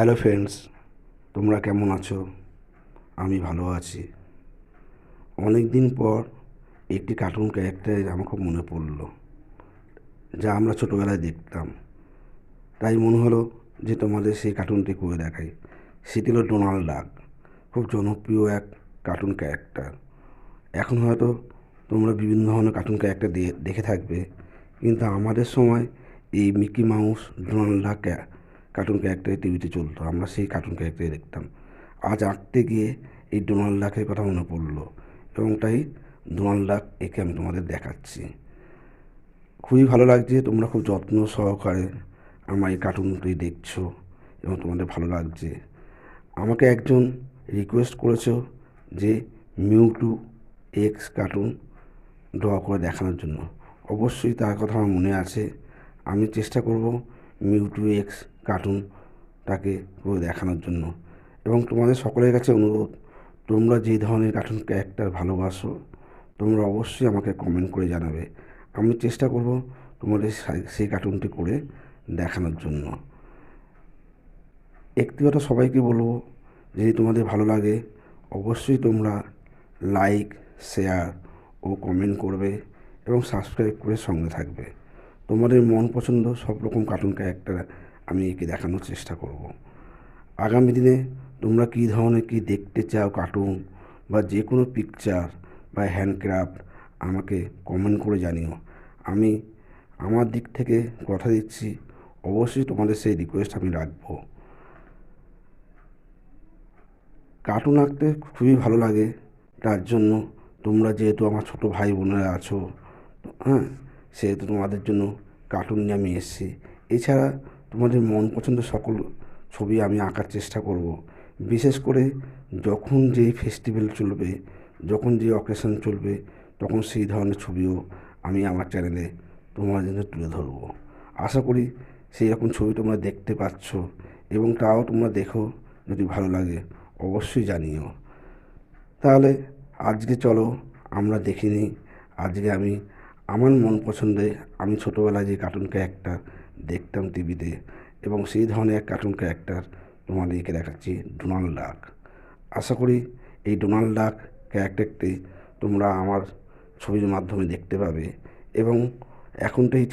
Hello friends, তোমরা কেমন আছো? আমি ভালো আছি। অনেক দিন পর একটি কার্টুন ক্যারেক্টার আমার খুব মনে পড়লো, যা আমরা ছোটোবেলায় দেখতাম। তাই মনে হলো যে তোমাদের সেই কার্টুনটি করে দেখাই। সেটি হলো ডোনাল্ড ডাক। খুব জনপ্রিয় এক কার্টুন ক্যারেক্টার। এখন হয়তো তোমরা বিভিন্ন ধরনের কার্টুন ক্যারেক্টার দেখে থাকবে, কিন্তু আমাদের সময় এই মিকি মাউস, ডোনাল্ড ডাক কার্টুন ক্যারেক্টার টিভিতে চলতো। আমরা সেই কার্টুন ক্যারেক্টারই দেখতাম। আজ আঁকতে গিয়ে এই ডোনাল্ড ডাকের কথা মনে পড়লো, এবং তাই ডোনাল্ড ডাক একে আমি তোমাদের দেখাচ্ছি। খুবই ভালো লাগছে, তোমরা খুব যত্ন সহকারে আমার এই কার্টুনটি দেখছো এবং তোমাদের ভালো লাগছে। আমাকে একজন রিকোয়েস্ট করেছো যে মিউটু এক্স কার্টুন ড্র করে দেখানোর জন্য। অবশ্যই তার কথা আমার মনে আছে। আমি চেষ্টা করব মিউটু এক্স কার্টুনটাকে করে দেখানোর জন্য। এবং তোমাদের সকলের কাছে অনুরোধ, তোমরা যে ধরনের কার্টুন ক্যারেক্টার ভালোবাসো তোমরা অবশ্যই আমাকে কমেন্ট করে জানাবে। আমি চেষ্টা করব তোমাদের সেই কার্টুনটি করে দেখানোর জন্য। একটি কথা সবাইকে বলবো, যদি তোমাদের ভালো লাগে অবশ্যই তোমরা লাইক, শেয়ার ও কমেন্ট করবে এবং সাবস্ক্রাইব করে সঙ্গে থাকবে। তোমাদের মন পছন্দ সব রকম কার্টুন ক্যারেক্টার আমি এঁকে দেখানোর চেষ্টা করব। আগামী দিনে তোমরা কী ধরনের কী দেখতে চাও কার্টুন বা যে কোনো পিকচার বা হ্যান্ডক্রাফট আমাকে কমেন্ট করে জানিও। আমি আমার দিক থেকে কথা দিচ্ছি, অবশ্যই তোমাদের সেই রিকোয়েস্ট আমি রাখবো। কার্টুন আঁকতে খুবই ভালো লাগে, তার জন্য তোমরা যেহেতু আমার ছোটো ভাই বোনেরা আছো, হ্যাঁ, সেহেতু তোমাদের জন্য কার্টুন নিয়ে আমি এসেছি। এছাড়া তোমাদের মন পছন্দ সকল ছবি আমি আঁকার চেষ্টা করব। বিশেষ করে যখন যেই ফেস্টিভ্যাল চলবে, যখন যে অকেশন চলবে, তখন সেই ধরনের ছবিও আমি আমার চ্যানেলে তোমাদের জন্য তুলে ধরবো। আশা করি সেই রকম ছবি তোমরা দেখতে পাচ্ছ, এবং তাও তোমরা দেখো, যদি ভালো লাগে অবশ্যই জানিও। তাহলে আজকে চলো আমরা দেখে নিই। আজকে আমি আমার মন পছন্দে, আমি ছোটোবেলায় যে কার্টুন ক্যারেক্টার দেখতাম টিভিতে, এবং সেই ধরনের এক কার্টুন ক্যারেক্টার তোমাদেরকে দেখাচ্ছি, ডোনাল্ড ডাক। আশা করি এই ডোনাল্ড ডাক ক্যারেক্টারটি তোমরা আমার ছবির মাধ্যমে দেখতে পাবে। এবং এখন তো এই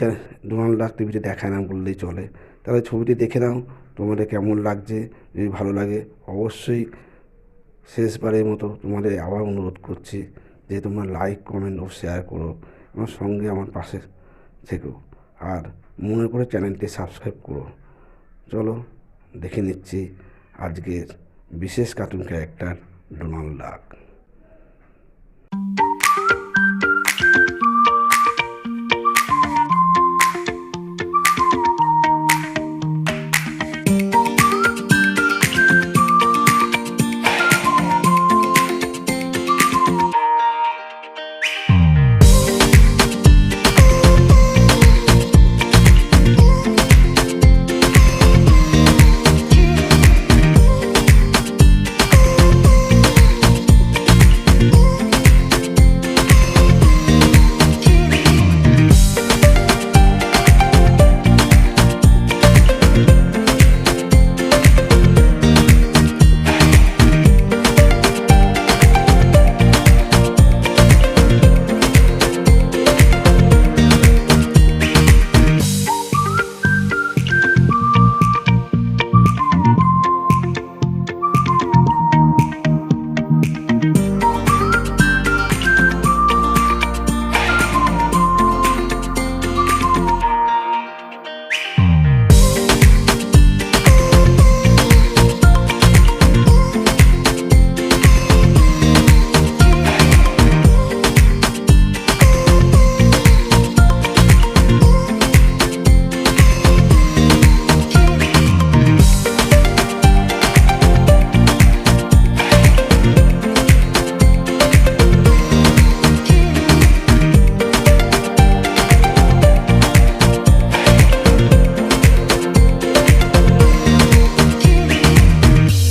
ডোনাল্ড ডাক টিভিতে দেখায় না বললেই চলে। তাহলে ছবিটি দেখে নাও, তোমাদের কেমন লাগছে। যদি ভালো লাগে অবশ্যই শেষবারের মতো তোমাদের আবার অনুরোধ করছি যে তোমরা লাইক, কমেন্ট ও শেয়ার করো, আমার সঙ্গে আমার পাশে থেকো, আর মনে করে চ্যানেলটি সাবস্ক্রাইব করো। চলো দেখে নিচ্ছি আজকের বিশেষ কার্টুন ক্যারেক্টার ডোনাল্ড ডাক।